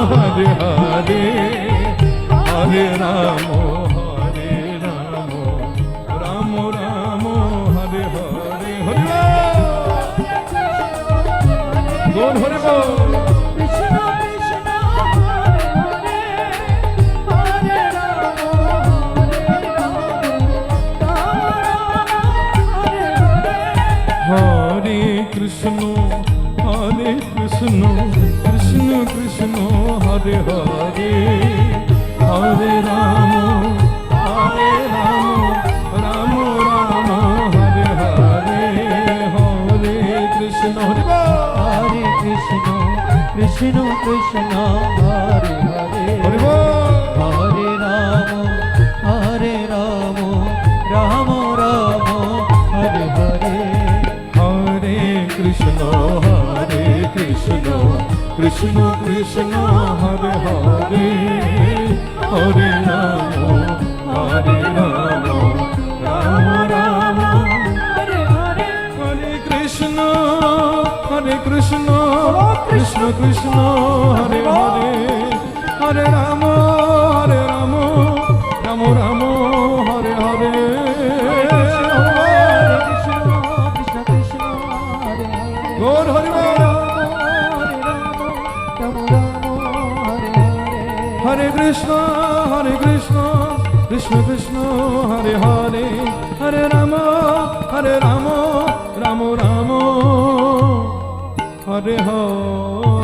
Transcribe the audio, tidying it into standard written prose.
Hare Hare Hare Ram Ram Ram Hare Hare Hare Gour হরে বল। হরে Krishna Krishna Krishna Hare Hare Hare Ram Ram Ram Hare Hare Hare Krishna হরে Krishna Krishna Krishna Hare Hare Hare Hare Ram Ram Ram Hare Hare Hare Krishna Krishna Krishna Hare Hare Hare Ram Ram Ram Hare Hare Hare Krishna Krishna Krishna Hare Hare Hare Ram Ram Ram Hare Hare Gour Hari বল। হরে Krishna Krishna Krishna Hare Hare Hare Ram Ram Ram Hare Hare